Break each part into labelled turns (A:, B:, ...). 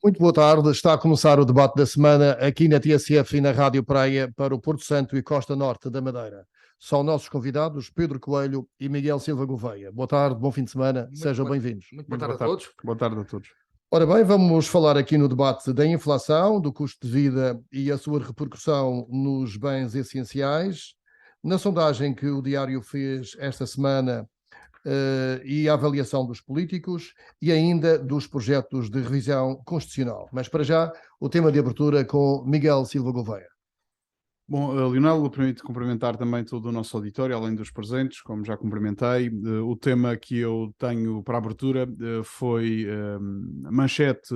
A: Muito boa tarde, está a começar o debate da semana aqui na TSF e na Rádio Praia para o Porto Santo e Costa Norte da Madeira. São nossos convidados Pedro Coelho e Miguel Silva Gouveia. Boa tarde, bom fim de semana, sejam bem-vindos.
B: Muito boa tarde a todos.
C: Boa tarde a todos.
A: Ora bem, vamos falar aqui no debate da inflação, do custo de vida e a sua repercussão nos bens essenciais. Na sondagem que o Diário fez esta semana, e a avaliação dos políticos e ainda dos projetos de revisão constitucional. Mas para já, o tema de abertura com Miguel Silva Gouveia.
C: Bom, Leonel, permite cumprimentar também todo o nosso auditório, além dos presentes, como já cumprimentei. O tema que eu tenho para a abertura foi a manchete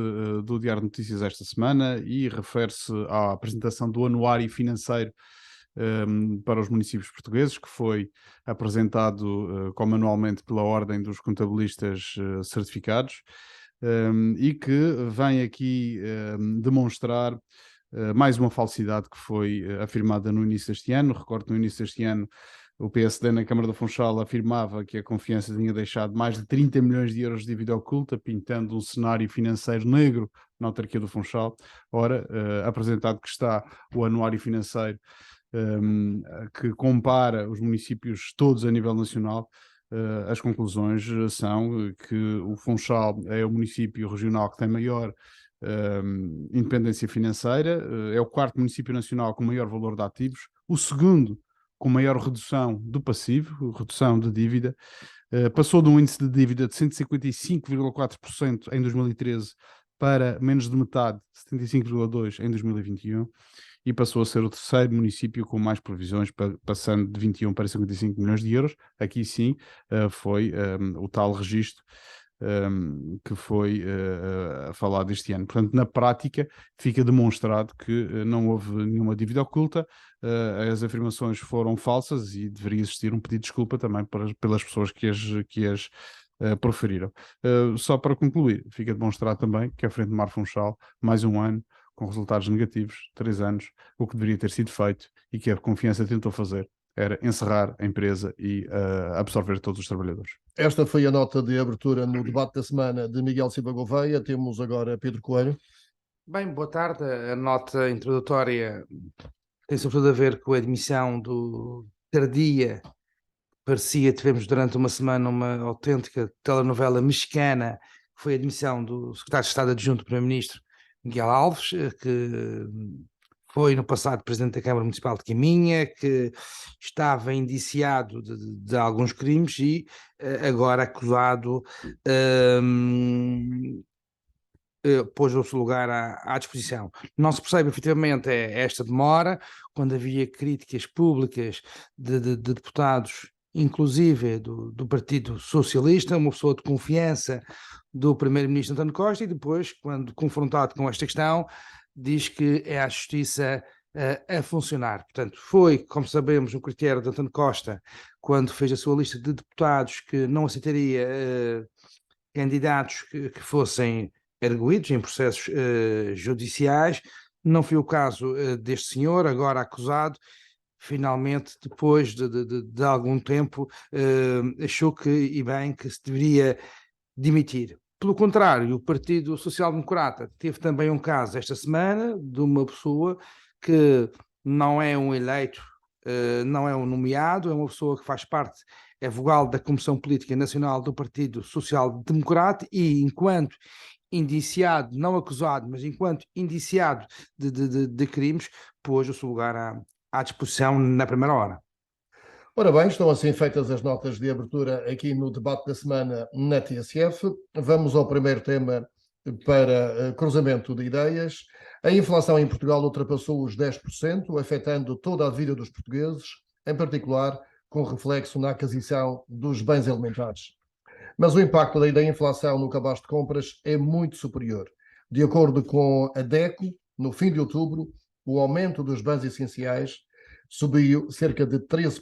C: do Diário de Notícias esta semana e refere-se à apresentação do anuário financeiro para os municípios portugueses, que foi apresentado como anualmente pela Ordem dos Contabilistas Certificados e que vem aqui demonstrar mais uma falsidade que foi afirmada no início deste ano. Recordo que no início deste ano o PSD na Câmara do Funchal afirmava que a Confiança tinha deixado mais de 30 milhões de euros de dívida oculta, pintando um cenário financeiro negro na autarquia do Funchal. Ora, apresentado que está o anuário financeiro que compara os municípios todos a nível nacional, as conclusões são que o Funchal é o município regional que tem maior independência financeira, é o quarto município nacional com maior valor de ativos, o segundo com maior redução do passivo, redução de dívida, passou de um índice de dívida de 155,4% em 2013 para menos de metade, 75,2% em 2021, e passou a ser o terceiro município com mais provisões, passando de 21 para 55 milhões de euros. Aqui sim foi o tal registro que foi falado este ano. Portanto, na prática, fica demonstrado que não houve nenhuma dívida oculta, as afirmações foram falsas e deveria existir um pedido de desculpa também pelas pessoas que as proferiram. Só para concluir, fica demonstrado também que a Frente de Mar Funchal, mais um ano, com resultados negativos, 3 anos, o que deveria ter sido feito e que a Confiança tentou fazer era encerrar a empresa e absorver todos os trabalhadores.
A: Esta foi a nota de abertura no debate da semana de Miguel Silva Gouveia. Temos agora Pedro Coelho.
B: Bem, boa tarde. A nota introdutória tem sobretudo a ver com a admissão do tardia. Tivemos durante uma semana uma autêntica telenovela mexicana, que foi a admissão do secretário de Estado adjunto do Primeiro-Ministro, Miguel Alves, que foi no passado presidente da Câmara Municipal de Caminha, que estava indiciado de alguns crimes e agora acusado, pôs o seu lugar à disposição. Não se percebe efetivamente esta demora, quando havia críticas públicas de deputados, inclusive do Partido Socialista, uma pessoa de confiança do primeiro-ministro António Costa, e depois, quando confrontado com esta questão, diz que é a justiça a funcionar. Portanto, foi, como sabemos, o critério de António Costa, quando fez a sua lista de deputados, que não aceitaria candidatos que fossem arguidos em processos judiciais. Não foi o caso deste senhor, agora acusado. Finalmente, depois de algum tempo, achou que, e bem, que se deveria demitir. Pelo contrário, o Partido Social Democrata teve também um caso esta semana de uma pessoa que não é um eleito, não é um nomeado, é uma pessoa que faz parte, é vogal da Comissão Política Nacional do Partido Social Democrata e, enquanto indiciado, não acusado, mas enquanto indiciado de crimes, pôs o seu lugar à disposição na primeira hora.
A: Ora bem, estão assim feitas as notas de abertura aqui no debate da semana na TSF. Vamos ao primeiro tema para cruzamento de ideias. A inflação em Portugal ultrapassou os 10%, afetando toda a vida dos portugueses, em particular com reflexo na aquisição dos bens alimentares. Mas o impacto da inflação no cabaz de compras é muito superior. De acordo com a DECO, no fim de outubro, o aumento dos bens essenciais subiu cerca de 13%.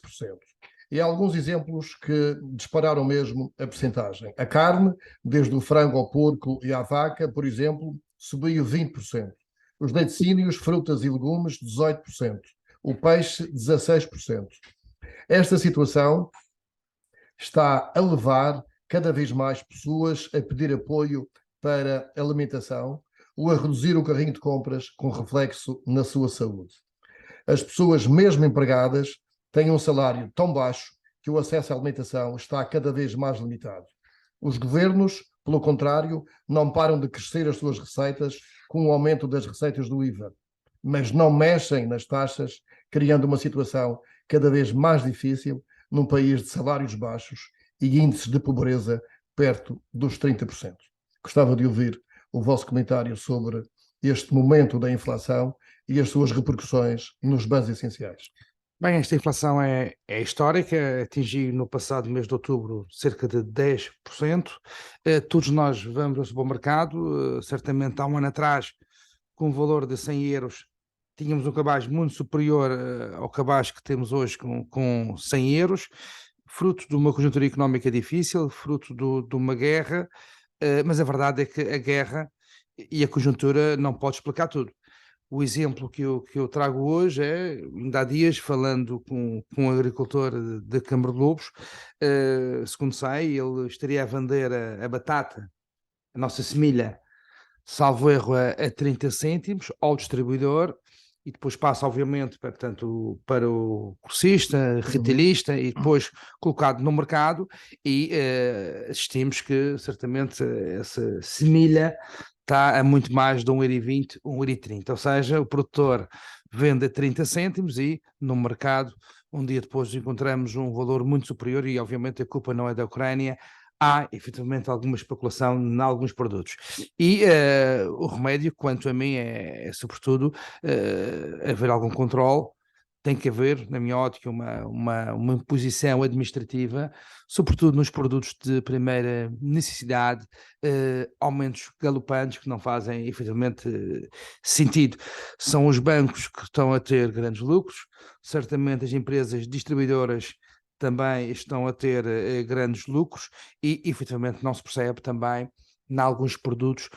A: E há alguns exemplos que dispararam mesmo a percentagem. A carne, desde o frango ao porco e à vaca, por exemplo, subiu 20%. Os laticínios, frutas e legumes, 18%. O peixe, 16%. Esta situação está a levar cada vez mais pessoas a pedir apoio para alimentação, ou a reduzir o carrinho de compras, com reflexo na sua saúde. As pessoas, mesmo empregadas, têm um salário tão baixo que o acesso à alimentação está cada vez mais limitado. Os governos, pelo contrário, não param de crescer as suas receitas com o aumento das receitas do IVA, mas não mexem nas taxas, criando uma situação cada vez mais difícil num país de salários baixos e índices de pobreza perto dos 30%. Gostava de ouvir o vosso comentário sobre este momento da inflação e as suas repercussões nos bens essenciais.
B: Bem, esta inflação é histórica, atingiu no passado mês de outubro cerca de 10%. Todos nós vamos ao supermercado, certamente há um ano atrás, com um valor de 100 euros, tínhamos um cabaz muito superior ao cabaz que temos hoje com 100 euros, fruto de uma conjuntura económica difícil, fruto de uma guerra, mas a verdade é que a guerra e a conjuntura não pode explicar tudo. O exemplo que eu trago hoje é, ainda há dias, falando com um agricultor de Câmara de Lobos, segundo sei, ele estaria a vender a batata, a nossa semilha, salvo erro, a 30 cêntimos ao distribuidor, e depois passa, obviamente, para o grossista, retailista, e depois colocado no mercado, e assistimos que, certamente, essa semilha está a muito mais de 1,20€, 1,30€, ou seja, o produtor vende a 30 cêntimos e no mercado, um dia depois encontramos um valor muito superior e obviamente a culpa não é da Ucrânia, há efetivamente alguma especulação em alguns produtos. E o remédio, quanto a mim, é sobretudo haver algum controle. Tem que haver, na minha ótica, uma imposição administrativa, sobretudo nos produtos de primeira necessidade, aumentos galopantes que não fazem efetivamente sentido. São os bancos que estão a ter grandes lucros, certamente as empresas distribuidoras também estão a ter grandes lucros e efetivamente não se percebe também em alguns produtos,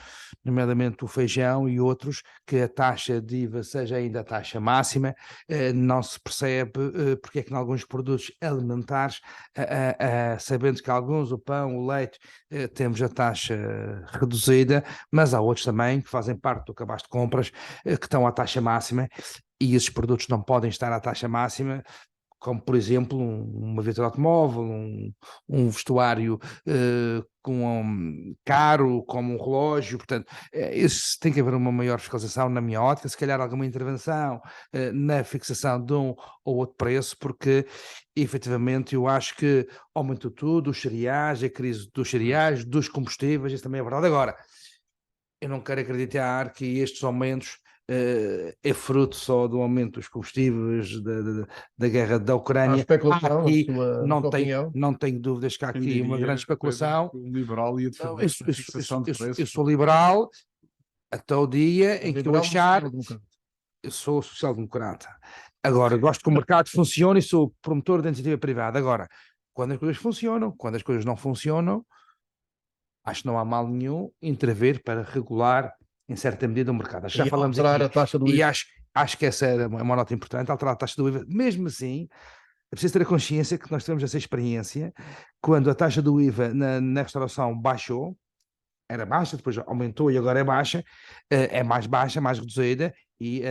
B: nomeadamente o feijão e outros, que a taxa de IVA seja ainda a taxa máxima, não se percebe porque é que em alguns produtos alimentares, sabendo que alguns, o pão, o leite, temos a taxa reduzida, mas há outros também que fazem parte do cabaz de compras que estão à taxa máxima e esses produtos não podem estar à taxa máxima, como por exemplo uma viatura automóvel, um vestuário caro, como um relógio. Portanto, isso tem que haver uma maior fiscalização na minha ótica, se calhar alguma intervenção na fixação de um ou outro preço, porque efetivamente eu acho que aumentou tudo, os cereais, a crise dos cereais, dos combustíveis, isso também é verdade. Agora, eu não quero acreditar que estes aumentos é fruto só do aumento dos combustíveis, da guerra da Ucrânia.
A: Há especulação,
B: aqui,
A: na sua opinião?
B: não tenho dúvidas que há aqui uma grande especulação.
C: O liberal ia defender a fixação de preços.
B: Eu sou liberal até o dia em que eu achar... Eu sou social-democrata. Agora, gosto que o mercado funcione e sou promotor da iniciativa privada. Agora, quando as coisas funcionam, quando as coisas não funcionam, acho que não há mal nenhum intervir para regular em certa medida o mercado. Já falamos aqui,
A: a taxa do
B: e
A: IVA.
B: acho que essa é uma nota importante, alterar a taxa do IVA. Mesmo assim, é preciso ter a consciência que nós temos essa experiência, quando a taxa do IVA na restauração baixou, era baixa, depois aumentou e agora é baixa, é mais baixa, mais reduzida, e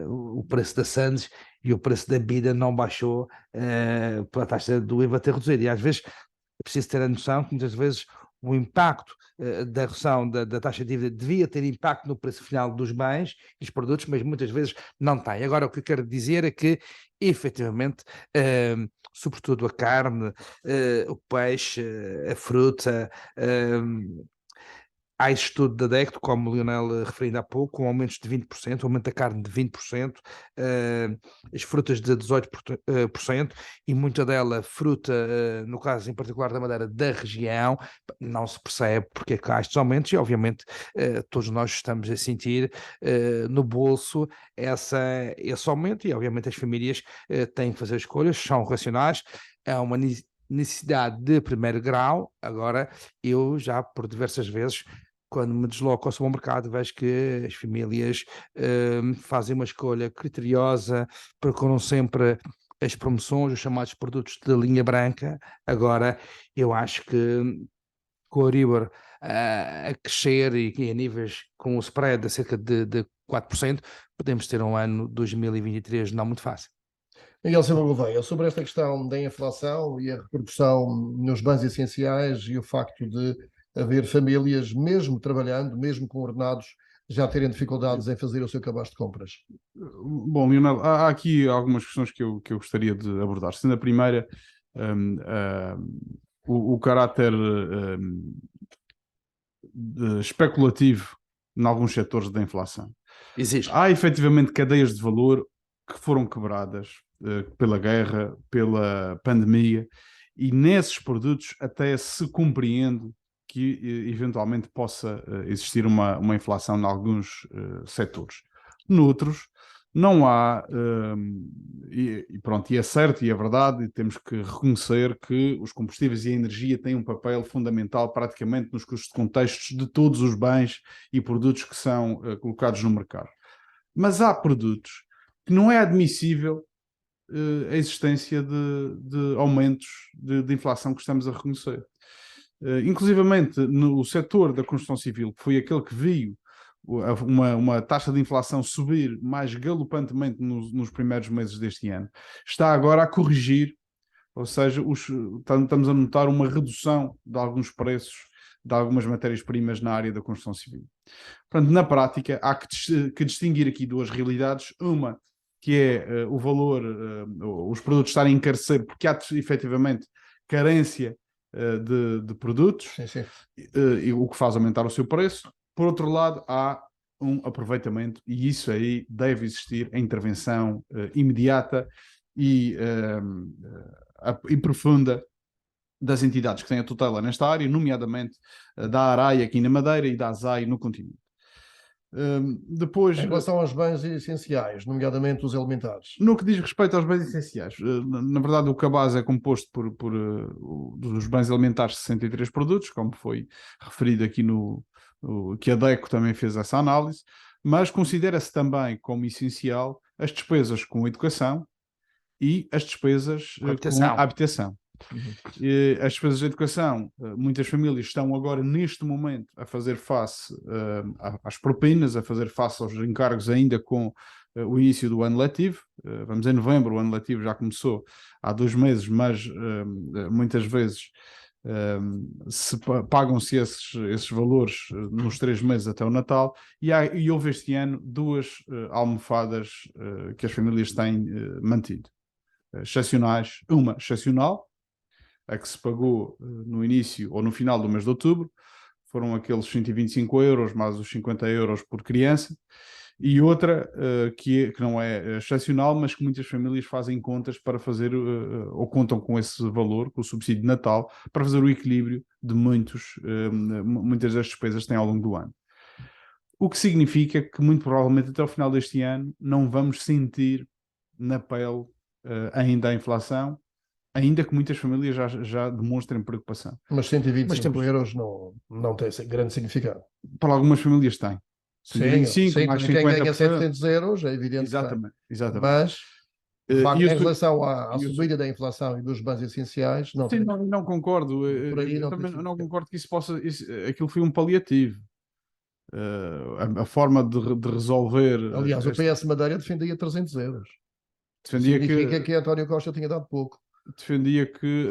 B: o preço da Sandes e o preço da Bida não baixou pela taxa do IVA ter reduzido. E às vezes é preciso ter a noção que muitas vezes o impacto da redução da taxa de dívida devia ter impacto no preço final dos bens e dos produtos, mas muitas vezes não tem. Agora, o que eu quero dizer é que, efetivamente, sobretudo a carne, o peixe, a fruta, há esse estudo da DECT, como o Lionel referindo há pouco, com aumentos de 20%, aumento da carne de 20%, as frutas de 18%, e muita dela fruta, no caso em particular da Madeira, da região. Não se percebe porque é que há estes aumentos e obviamente todos nós estamos a sentir no bolso esse aumento e obviamente as famílias têm que fazer escolhas, são racionais, é uma necessidade de primeiro grau. Agora, eu já por diversas vezes, quando me desloco ao supermercado, vejo que as famílias fazem uma escolha criteriosa, procuram sempre as promoções, os chamados produtos de linha branca. Agora, eu acho que com o Euribor a crescer e a níveis com o spread de cerca de 4%, podemos ter um ano 2023 não muito fácil.
A: Miguel Silva Gouveia, sobre esta questão da inflação e a repercussão nos bens essenciais e o facto de haver famílias, mesmo trabalhando, mesmo com ordenados, já terem dificuldades em fazer o seu cabaz de compras.
C: Bom, Leonardo, há aqui algumas questões que eu gostaria de abordar. Sendo a primeira, o caráter especulativo em alguns setores da inflação.
B: Existe.
C: Há efetivamente cadeias de valor que foram quebradas pela guerra, pela pandemia, e nesses produtos até se compreende que eventualmente possa existir uma inflação em alguns setores. Noutros, não há, pronto, e é certo e é verdade, e temos que reconhecer que os combustíveis e a energia têm um papel fundamental praticamente nos custos de contextos de todos os bens e produtos que são colocados no mercado. Mas há produtos que não é admissível a existência de aumentos de inflação que estamos a reconhecer. Inclusivamente no setor da construção civil, que foi aquele que viu uma taxa de inflação subir mais galopantemente nos primeiros meses deste ano, está agora a corrigir, ou seja, estamos a notar uma redução de alguns preços de algumas matérias-primas na área da construção civil. Portanto, na prática, há que distinguir aqui duas realidades. Uma, que é o valor, os produtos estarem a encarecer porque há efetivamente carência de produtos,
A: Sim.
C: O que faz aumentar o seu preço. Por outro lado, há um aproveitamento, e isso aí deve existir a intervenção imediata e profunda das entidades que têm a tutela nesta área, nomeadamente da ARAI aqui na Madeira e da ASAI no continente. Depois,
A: em relação aos bens essenciais, nomeadamente os alimentares.
C: No que diz respeito aos bens essenciais, na verdade o cabaz é composto dos bens alimentares 63 produtos, como foi referido aqui que a DECO também fez essa análise, mas considera-se também como essencial as despesas com educação e as despesas com a habitação. As despesas de educação, muitas famílias estão agora, neste momento, a fazer face às propinas, a fazer face aos encargos ainda com o início do ano letivo. Vamos em novembro, o ano letivo já começou há 2 meses, mas muitas vezes pagam-se esses valores nos 3 meses até o Natal, e houve este ano 2 almofadas que as famílias têm mantido. Excepcionais, uma excepcional, a que se pagou no início ou no final do mês de outubro, foram aqueles 125 euros mais os 50 euros por criança, e outra que não é excepcional, mas que muitas famílias fazem contas para fazer, ou contam com esse valor, com o subsídio de Natal, para fazer o equilíbrio de muitas das despesas que têm ao longo do ano. O que significa que, muito provavelmente, até o final deste ano, não vamos sentir na pele ainda a inflação, ainda que muitas famílias já demonstrem preocupação.
A: Mas 125 euros não tem grande significado.
C: Para algumas famílias tem.
A: 125,
C: mais
A: quem
C: 50%.
A: ganha 700 euros, é evidente.
C: Exatamente.
A: Mas, em relação à subida da inflação e dos bens essenciais, não.
C: Sim, não concordo.
A: Por aí
C: eu também não concordo que isso possa... aquilo foi um paliativo. A forma de resolver...
A: Aliás, o PS Madeira defendia 300 euros.
C: Significa
A: que António Costa tinha dado pouco.
C: Defendia que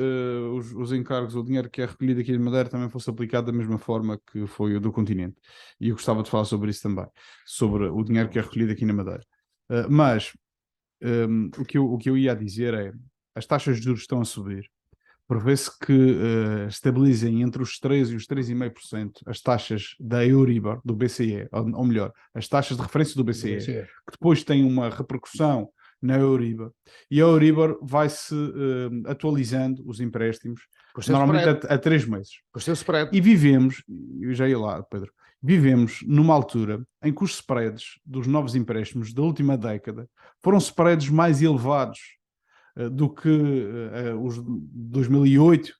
C: os encargos, o dinheiro que é recolhido aqui de Madeira também fosse aplicado da mesma forma que foi o do continente. E eu gostava de falar sobre isso também, sobre o dinheiro que é recolhido aqui na Madeira. Mas o que eu ia dizer é, as taxas de juros estão a subir. Prevê-se que estabilizem entre os 3% e os 3,5% as taxas da Euribor, do BCE, ou melhor, as taxas de referência do BCE, que depois têm uma repercussão na Euribor, e a Euribor vai-se atualizando os empréstimos, normalmente a 3 meses. E vivemos, eu já ia lá, Pedro, vivemos numa altura em que os spreads dos novos empréstimos da última década foram spreads mais elevados do que os de 2008,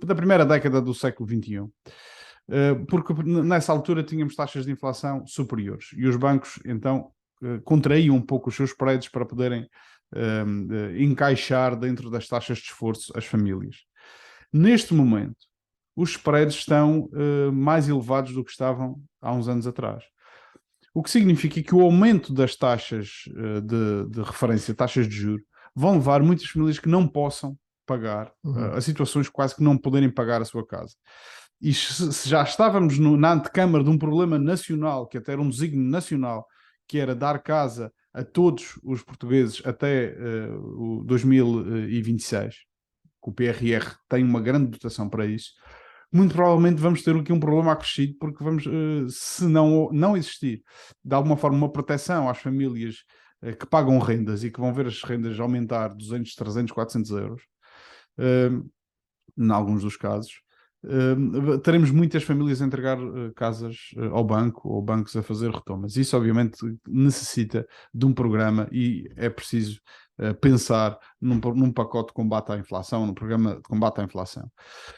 C: da primeira década do século XXI. Porque nessa altura tínhamos taxas de inflação superiores, e os bancos, então, contraíam um pouco os seus spreads para poderem encaixar dentro das taxas de esforço as famílias. Neste momento, os spreads estão mais elevados do que estavam há uns anos atrás. O que significa que o aumento das taxas de referência, taxas de juros, vão levar muitas famílias que não possam pagar, a situações quase que não poderem pagar a sua casa. E se já estávamos na antecâmara de um problema nacional, que até era um desígnio nacional, que era dar casa a todos os portugueses até o 2026, que o PRR tem uma grande dotação para isso, muito provavelmente vamos ter aqui um problema acrescido, porque vamos, se não existir de alguma forma uma proteção às famílias que pagam rendas e que vão ver as rendas aumentar 200, 300, 400 euros, em alguns dos casos, teremos muitas famílias a entregar casas ao banco, ou bancos a fazer retomas. Isso obviamente necessita de um programa e é preciso pensar num pacote de combate à inflação, num programa de combate à inflação.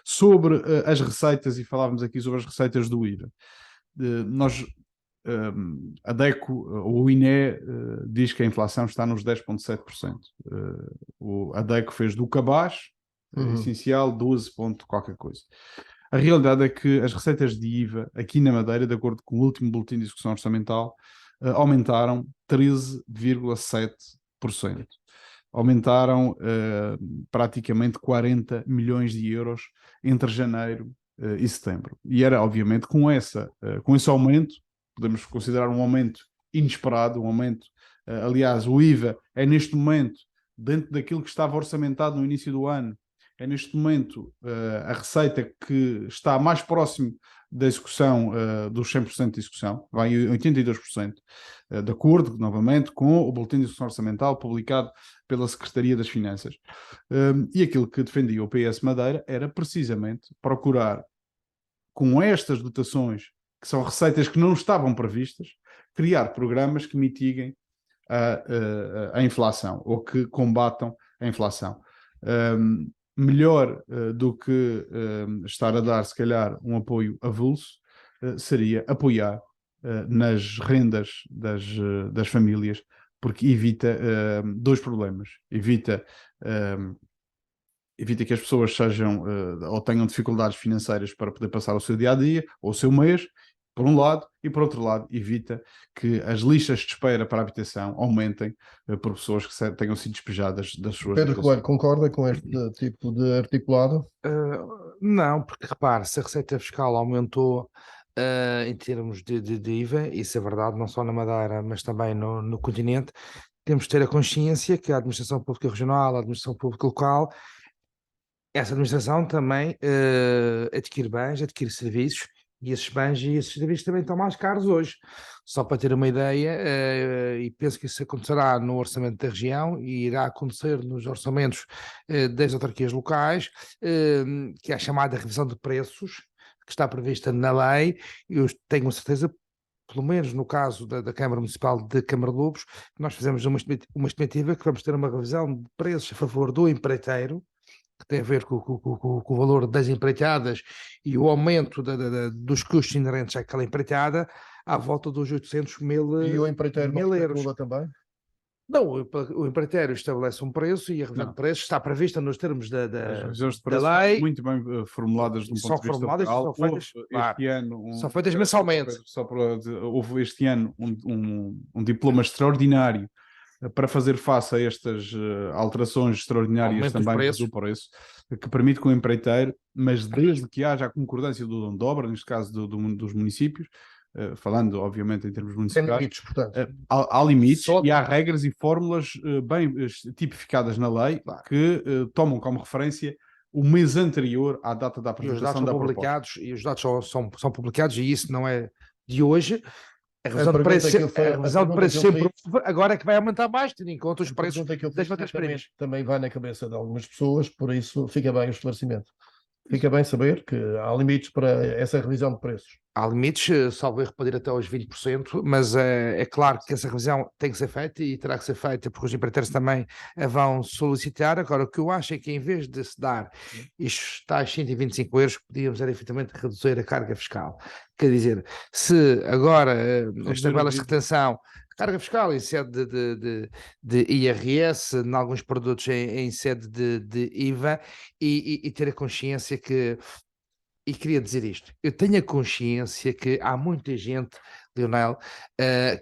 C: Sobre as receitas, e falávamos aqui sobre as receitas do IVA, a DECO, ou o INE, diz que a inflação está nos 10,7%. A DECO fez do cabaz essencial 12 ponto qualquer coisa. A realidade é que as receitas de IVA aqui na Madeira, de acordo com o último boletim de execução orçamental, aumentaram 13,7%. Aumentaram praticamente 40 milhões de euros entre janeiro e setembro. E era, obviamente, com esse aumento, podemos considerar um aumento inesperado, um aumento, aliás, o IVA é neste momento, dentro daquilo que estava orçamentado no início do ano, é neste momento a receita que está mais próximo da execução, dos 100% de execução, vai em 82%, de acordo, novamente, com o Boletim de Execução Orçamental publicado pela Secretaria das Finanças. E aquilo que defendia o PS Madeira era precisamente procurar, com estas dotações, que são receitas que não estavam previstas, criar programas que mitiguem a inflação, ou que combatam a inflação. Melhor do que estar a dar, se calhar, um apoio avulso, seria apoiar nas rendas das famílias, porque evita dois problemas. Evita que as pessoas sejam ou tenham dificuldades financeiras para poder passar o seu dia-a-dia ou o seu mês, por um lado, e por outro lado, evita que as listas de espera para a habitação aumentem por pessoas que tenham sido despejadas das suas
A: Pedro
C: habitações.
A: Coelho, concorda com este tipo de articulado?
B: Não, porque repare, se a receita fiscal aumentou em termos de IVA, isso é verdade, não só na Madeira, mas também no continente, temos de ter a consciência que a administração pública regional, a administração pública local, essa administração também adquire bens, adquire serviços, e esses bens e esses serviços também estão mais caros hoje. Só para ter uma ideia, e penso que isso acontecerá no orçamento da região e irá acontecer nos orçamentos das autarquias locais, que é a chamada revisão de preços, que está prevista na lei. Eu tenho a certeza, pelo menos no caso da Câmara Municipal de Câmara de Lobos, nós fizemos uma estimativa que vamos ter uma revisão de preços a favor do empreiteiro, que tem a ver com o valor das empreitadas e o aumento dos custos inerentes àquela empreitada, à volta dos 800 mil
A: E o empreiteiro não
B: euros.
A: especula também?
B: Não, o empreiteiro estabelece um preço e a revisão de preços está prevista nos termos
C: As revisões de
B: da
C: preços
B: lei.
C: muito bem formuladas de um
B: São
C: ponto de vista
B: formuladas,
C: legal.
B: são feitas,
C: Este ano
B: são feitas mensalmente.
C: Houve este ano um diploma extraordinário para fazer face a estas alterações extraordinárias também do preço, que permite que o empreiteiro, mas desde que haja a concordância do dono de obra, neste caso dos municípios, falando obviamente em termos municipais,
A: Tem limites, portanto.
C: há limites e há regras e fórmulas bem tipificadas na lei que tomam como referência o mês anterior à data da apresentação da proposta.
B: E os dados são publicados, e isso não é de hoje. A revisão de preços sempre houve, agora é que vai aumentar mais, tendo em conta os preços das matérias-primas.
A: Também vai na cabeça de algumas pessoas, por isso fica bem o esclarecimento. Fica bem saber que há limites para essa revisão de preços.
B: Há limites, salvo erro, pode ir até aos 20%, mas é claro que essa revisão tem que ser feita e terá que ser feita porque os empreiteiros também a vão solicitar. Agora, o que eu acho é que em vez de se dar estes tais 125 euros, podíamos era efetivamente reduzir a carga fiscal. Quer dizer, se agora as tabelas de retenção, carga fiscal em sede de IRS, em alguns produtos em sede de IVA, e ter a consciência que e queria dizer isto, eu tenho a consciência que há muita gente, Leonel,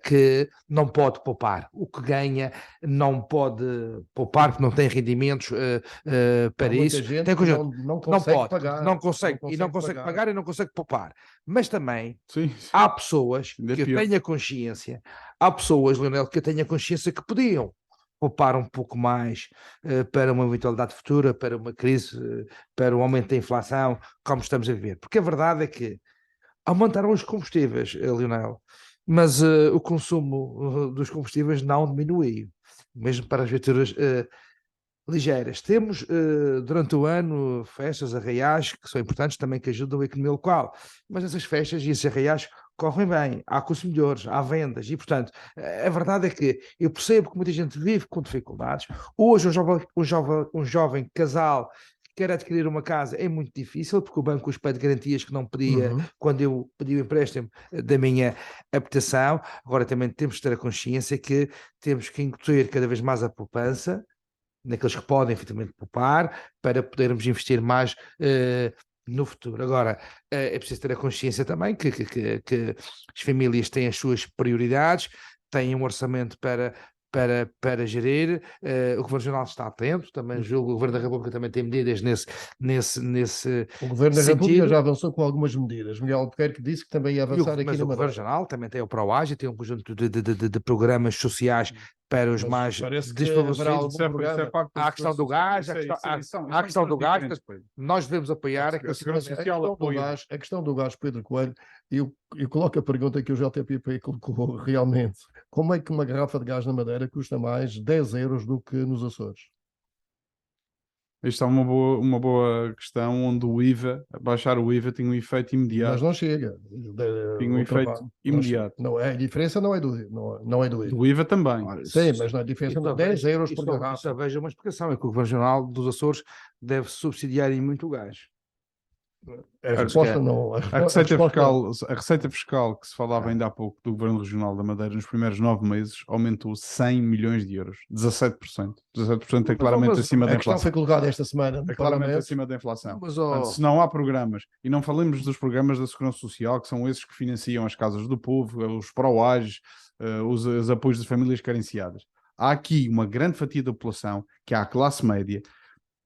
B: que não pode poupar. O que ganha não pode poupar porque não tem rendimentos para
A: Há muita
B: isso.
A: gente
B: Tem
A: que
B: gente,
A: não
B: não
A: consegue
B: pode,
A: pagar.
B: não consegue
A: pagar.
B: pagar e não consegue poupar. Mas também
C: Sim,
B: há pessoas
C: ainda é
B: que eu
C: pior.
B: tenho a consciência, há pessoas, Leonel, que eu tenho a consciência que podiam poupar um pouco mais para uma eventualidade futura, para uma crise, para o aumento da inflação, como estamos a viver. Porque a verdade é que aumentaram os combustíveis, Leonel, mas o consumo dos combustíveis não diminuiu, mesmo para as viaturas ligeiras. Temos durante o ano festas, arraiais, que são importantes também, que ajudam a economia local, mas essas festas e esses arraiais correm bem, há consumidores, há vendas, e portanto, a verdade é que eu percebo que muita gente vive com dificuldades. Hoje um jovem casal que quer adquirir uma casa é muito difícil, porque o banco os pede garantias que não pedia quando eu pedi o empréstimo da minha habitação. Agora também temos de ter a consciência que temos que incutir cada vez mais a poupança, naqueles que podem efetivamente poupar, para podermos investir mais no futuro. Agora, é preciso ter a consciência também que as famílias têm as suas prioridades, têm um orçamento para gerir, o Governo Regional está atento, também julgo que o Governo da República também tem medidas nesse
A: O Governo da República
B: sentido.
A: já avançou com algumas medidas. Miguel Albuquerque disse que também ia avançar aqui
B: Mas
A: na
B: o Governo
A: Madeira.
B: Regional também tem o PROAGE, tem um conjunto de programas sociais para os
A: Mas
B: mais
A: parece que haverá
B: desfavorecidos.
A: algum programa.
B: Há a questão do gás, há a questão do gás, nós devemos apoiar
C: A Segurança Social apoia.
A: A questão do gás, Pedro Coelho, eu coloco a pergunta que o JPP colocou realmente. Como é que uma garrafa de gás na Madeira custa mais 10 euros do que nos Açores?
C: Isto é uma boa questão, onde o IVA, baixar o IVA tem um efeito
A: Mas
C: imediato.
A: não chega.
C: Tem um efeito imediato.
A: Não é, a diferença não é não é do IVA.
C: Do IVA também.
B: Olha,
A: Sim, mas não é diferença.
B: só
A: 10
B: vejo-
A: euros
B: e
A: por
B: só-
A: garrafa.
B: Só vejo uma explicação, é que o Governo Regional dos Açores deve subsidiar em muito o gás.
A: A resposta não.
C: A receita fiscal que se falava ainda há pouco do Governo Regional da Madeira nos primeiros 9 meses aumentou 100 milhões de euros, 17%. 17% é claramente acima da
A: A questão foi
C: inflação.
A: colocada esta semana no
C: É claramente
A: Parlamento.
C: acima da inflação.
B: Mas,
C: Portanto, se não há programas, e não falemos dos programas da Segurança Social, que são esses que financiam as casas do povo, os PROAGs, os apoios das famílias carenciadas. Há aqui uma grande fatia da população, que é a classe média,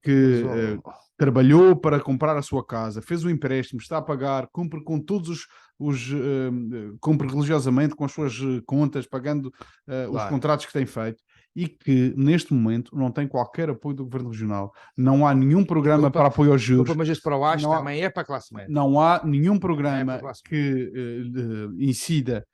C: que trabalhou para comprar a sua casa, fez o empréstimo, está a pagar, cumpre com todos cumpre religiosamente com as suas contas, pagando os contratos que tem feito, e que neste momento não tem qualquer apoio do Governo Regional. Não há nenhum programa para apoio aos juros.
B: Mas esse PROAGE
C: Não há-
B: também é para a classe média.
C: Não há nenhum
B: É
C: programa
B: para a classe
C: que incida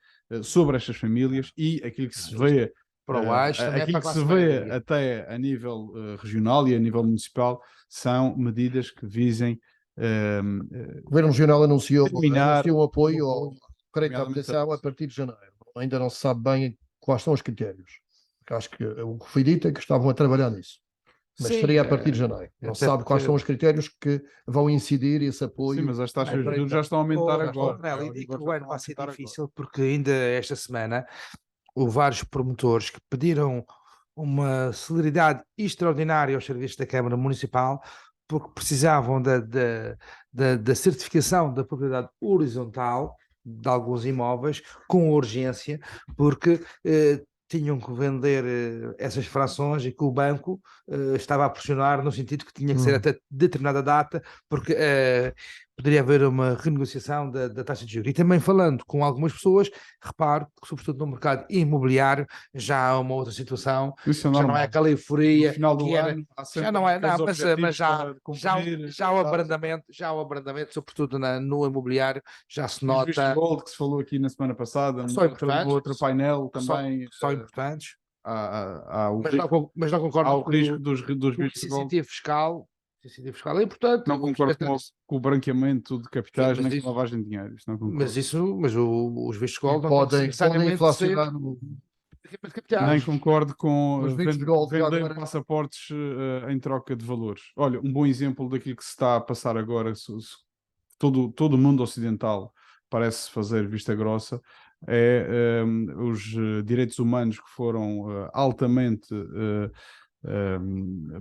C: sobre estas famílias, e aquilo que se vê
B: PROAGE também é
C: aquilo
B: para a
C: que se
B: classe
C: vê
B: média.
C: até a nível regional e a nível municipal são medidas que visem
A: O Governo Regional anunciou
C: terminar
A: um apoio ao crédito à
C: nomeadamente
A: habitação a partir de janeiro. Ainda não se sabe bem quais são os critérios. Porque acho que o que foi dito é que estavam a trabalhar nisso. Mas
B: Sim,
A: seria a partir de janeiro. Não se sabe quais são os critérios que vão incidir esse apoio.
C: Sim, mas as taxas de juros já estão a aumentar agora.
B: E que o ano vai ser difícil, porque ainda esta semana houve vários promotores que pediram uma celeridade extraordinária aos serviços da Câmara Municipal, porque precisavam da certificação da propriedade horizontal de alguns imóveis com urgência, porque tinham que vender essas frações e que o banco estava a pressionar no sentido que tinha que ser até determinada data, porque poderia haver uma renegociação da taxa de juros. E também falando com algumas pessoas, reparo que, sobretudo no mercado imobiliário, já há uma outra situação,
C: Isso é
B: já não é aquela euforia
C: no final do
B: que era.
C: ano, há
B: Já não é,
C: aqueles
B: não, mas
C: objetivos
B: já,
C: para
B: já,
C: cumprir,
B: já o abrandamento, sobretudo no imobiliário, já se
C: os vistos
B: nota.
C: gold que se falou aqui na semana passada,
B: São importantes,
C: no outro painel também.
B: São importantes.
C: Há o
B: Mas não concordo
C: há o
B: com
C: risco dos
B: o
C: vistos gold.
B: incentivo fiscal é importante.
C: Não concordo com o branqueamento de capitais
B: Sim, mas
C: nem
B: isso-
C: com a lavagem de dinheiro. Isso não concordo.
B: mas os vistos gold não
A: Podem
B: necessariamente
A: inflacionar
B: de capitais.
C: Nem concordo com
A: Os vistos gold já
C: vender
A: agora.
C: passaportes em troca de valores. Olha, um bom exemplo daquilo que se está a passar agora, todo o mundo ocidental parece fazer vista grossa, é os direitos humanos que foram altamente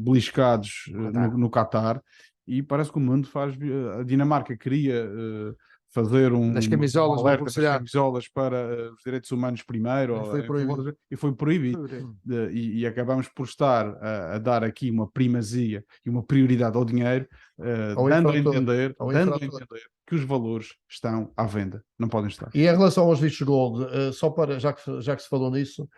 C: beliscados no Qatar, e parece que o mundo faz. A Dinamarca queria fazer
B: Nas camisolas,
C: alerta nas
B: publicidade.
C: camisolas para os direitos humanos primeiro,
A: E foi proibido.
C: e foi proibido. E acabamos por estar a dar aqui uma primazia e uma prioridade ao dinheiro, dando a entender que os valores estão à venda, não podem estar.
A: E em relação aos vistos gold, só para, já que se falou nisso,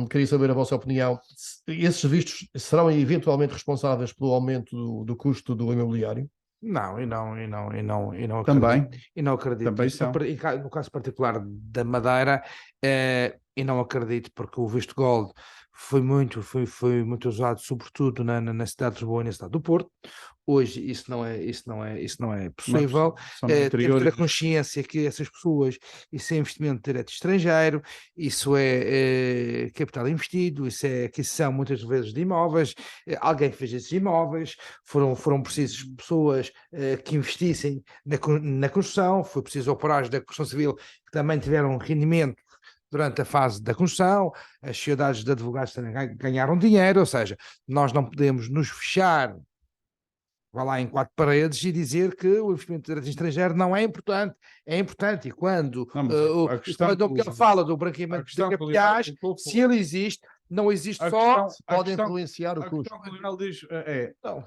A: queria saber a vossa opinião. Esses vistos serão eventualmente responsáveis pelo aumento do custo do imobiliário?
B: Não, e não
C: Também.
B: acredito. E não acredito.
C: Também
B: Isso,
C: são.
B: no caso particular da Madeira, e não acredito, porque o visto gold foi muito usado, sobretudo na cidade de Lisboa e na cidade do Porto. Hoje isso não é possível. Temos de ter a consciência que essas pessoas, isso é investimento direto estrangeiro, isso é capital investido, isso é aquisição muitas vezes de imóveis, alguém fez esses imóveis, foram precisas pessoas que investissem na construção, foi preciso operários da construção civil que também tiveram rendimento durante a fase da construção, as sociedades de advogados também ganharam dinheiro, ou seja, nós não podemos nos fechar, vá lá em quatro paredes e dizer que o investimento direto estrangeiro não é importante. É importante, e quando o Miguel fala do branqueamento de capitais, se ele existe, não existe só,
A: pode influenciar o custo.
C: A questão que diz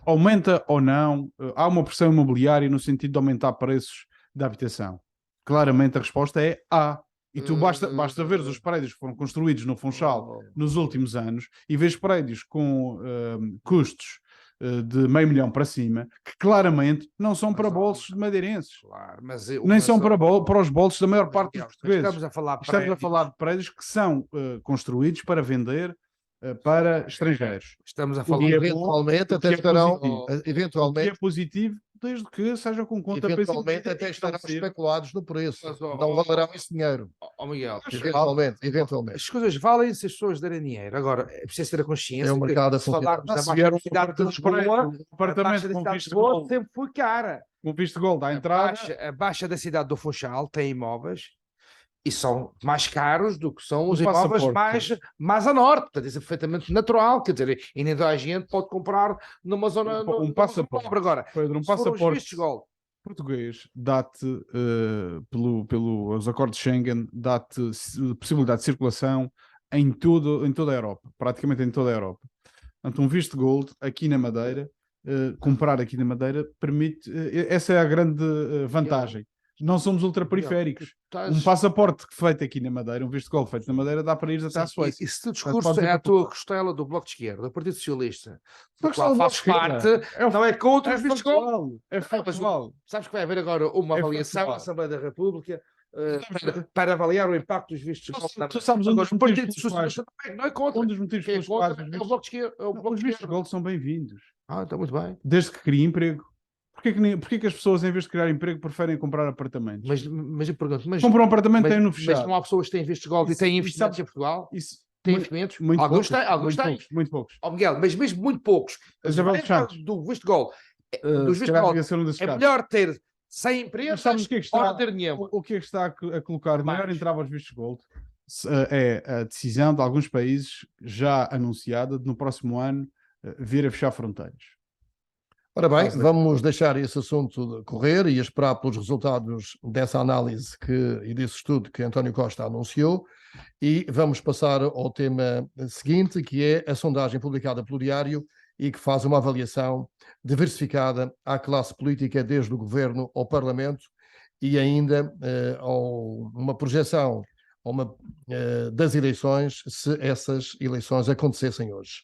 C: aumenta ou não, há uma pressão imobiliária no sentido de aumentar preços da habitação. Claramente a resposta é há. E tu basta ver os prédios que foram construídos no Funchal nos últimos anos e vês prédios com custos de $500 mil para cima, que claramente não são para bolsos de madeirenses.
B: Claro,
C: nem são para os bolsos da maior parte dos portugueses.
B: Estamos a falar
C: de prédios que são construídos para vender para estrangeiros.
B: Estamos a falar
A: eventualmente até estarão
C: eventualmente é positivo, desde que seja com conta
A: eventualmente até estarão especulados no preço. Não valerão esse dinheiro.
B: Miguel,
A: eventualmente.
B: As coisas valem se as pessoas derem dinheiro. Agora, é preciso ter a consciência
A: é um mercado
B: que, se falarmos da baixa densidade de Lisboa, a baixa densidade de Lisboa sempre foi cara.
C: Com visto gold à entrada.
B: A baixa densidade do Funchal tem imóveis e são mais caros do que são os imóveis mais a norte. Portanto, isso é perfeitamente natural. Quer dizer, e nem toda a gente pode comprar numa zona
C: passaporte.
B: Agora,
C: Pedro, passaporte português dá-te, pelos acordos de Schengen, dá-te possibilidade de circulação em toda a Europa, praticamente em toda a Europa. Portanto, um visto gold aqui na Madeira, comprar aqui na Madeira, permite, essa é a grande vantagem. Não somos ultraperiféricos. Um passaporte feito aqui na Madeira, um visto gold feito na Madeira, dá para ir até à Suécia.
B: E se o discurso é a tua costela do Bloco de Esquerda, do Partido Socialista, do qual fazes parte, não é contra os vistos gold.
C: É factual.
B: Sabes que vai haver agora uma avaliação da Assembleia da República para avaliar o impacto dos vistos gold.
C: Tu sabes onde o Partido Socialista
B: não é contra.
C: Um dos motivos pelos quais os vistos gold são bem-vindos.
B: Está muito bem.
C: Desde que crie emprego. Porquê que as pessoas, em vez de criar emprego, preferem comprar apartamentos?
B: Mas eu pergunto,
C: compram um apartamento e têm no fechado.
B: Mas não há pessoas que têm vistos gold e têm investimentos em Portugal? Têm investimentos? Alguns têm.
C: Muito poucos.
B: Miguel, mas mesmo muito poucos. Do visto gold. É melhor ter 100 empresas ou não ter nenhuma.
C: O que é que está a colocar maior entrave aos vistos gold é a decisão de alguns países já anunciada de no próximo ano vir a fechar fronteiras.
A: Ora bem, vamos deixar esse assunto correr e esperar pelos resultados dessa análise e desse estudo que António Costa anunciou, e vamos passar ao tema seguinte, que é a sondagem publicada pelo Diário e que faz uma avaliação diversificada à classe política, desde o Governo ao Parlamento, e ainda uma projeção das eleições, se essas eleições acontecessem hoje.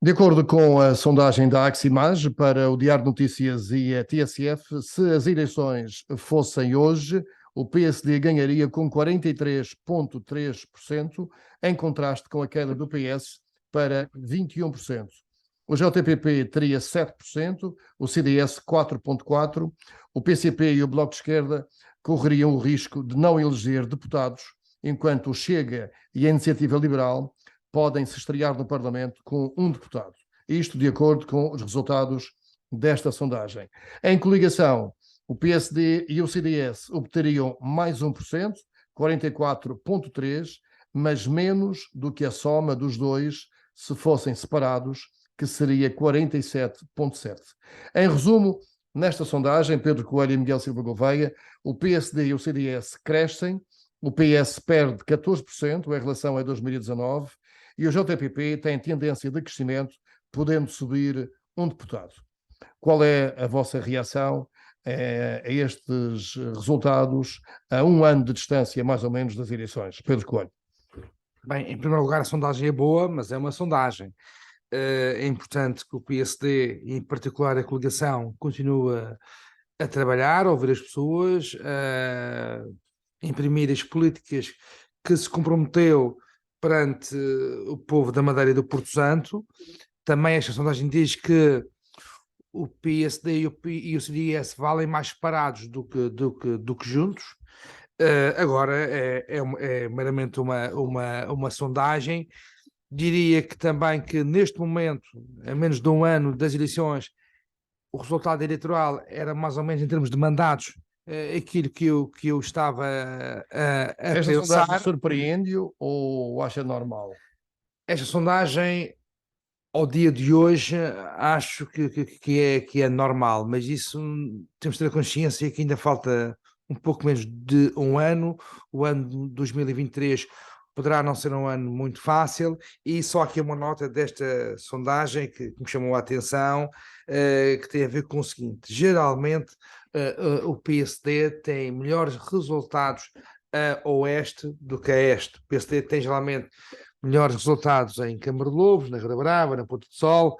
A: De acordo com a sondagem da Aximage para o Diário de Notícias e a TSF, se as eleições fossem hoje, o PSD ganharia com 43,3%, em contraste com a queda do PS para 21%. O JPP teria 7%, o CDS 4,4%, o PCP e o Bloco de Esquerda correriam o risco de não eleger deputados, enquanto o Chega e a Iniciativa Liberal podem se estrear no Parlamento com um deputado. Isto de acordo com os resultados desta sondagem. Em coligação, o PSD e o CDS obteriam mais 1%, 44,3%, mas menos do que a soma dos dois se fossem separados, que seria 47,7%. Em resumo, nesta sondagem, Pedro Coelho e Miguel Silva Gouveia, o PSD e o CDS crescem, o PS perde 14% em relação a 2019 e o JPP tem tendência de crescimento, podendo subir um deputado. Qual é a vossa reação a estes resultados a um ano de distância, mais ou menos, das eleições? Pedro Coelho.
B: Bem, em primeiro lugar, a sondagem é boa, mas é uma sondagem. É importante que o PSD, em particular a coligação, continue a trabalhar, a ouvir as pessoas, a imprimir as políticas que se comprometeu perante o povo da Madeira e do Porto Santo. Também esta sondagem diz que o PSD e o CDS valem mais separados do que juntos. Agora é meramente uma sondagem. Diria que também que neste momento, a menos de um ano das eleições, o resultado eleitoral era mais ou menos em termos de mandatos aquilo que eu estava a
A: Esta
B: pensar.
A: sondagem surpreende-o ou acha normal?
B: Esta sondagem, ao dia de hoje, acho que é normal, mas isso temos de ter a consciência que ainda falta um pouco menos de um ano. O ano de 2023 poderá não ser um ano muito fácil, e só aqui uma nota desta sondagem que me chamou a atenção, que tem a ver com o seguinte: geralmente o PSD tem melhores resultados a oeste do que a este. O PSD tem geralmente melhores resultados em Câmara de Lobos, na Ria Brava, na Ponta do Sol,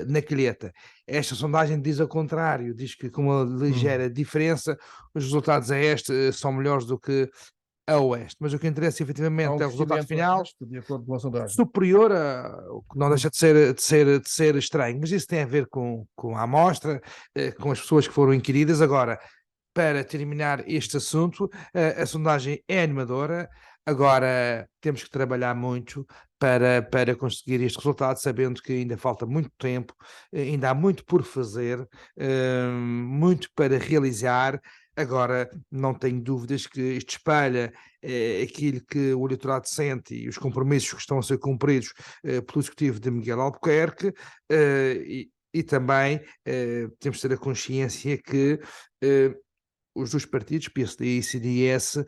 B: na Calheta. Esta sondagem diz ao contrário, diz que com uma ligeira diferença os resultados a este são melhores do que a oeste. Mas o que interessa efetivamente é o resultado final,
A: de acordo com a sondagem,
B: superior o que não deixa de ser estranho, mas isso tem a ver com a amostra, com as pessoas que foram inquiridas. Agora, para terminar este assunto, a sondagem é animadora. Agora temos que trabalhar muito para conseguir este resultado, sabendo que ainda falta muito tempo, ainda há muito por fazer, muito para realizar. Agora, não tenho dúvidas que isto espelha aquilo que o eleitorado sente e os compromissos que estão a ser cumpridos pelo executivo de Miguel Albuquerque, e também temos de ter a consciência que os dois partidos, PSD e CDS,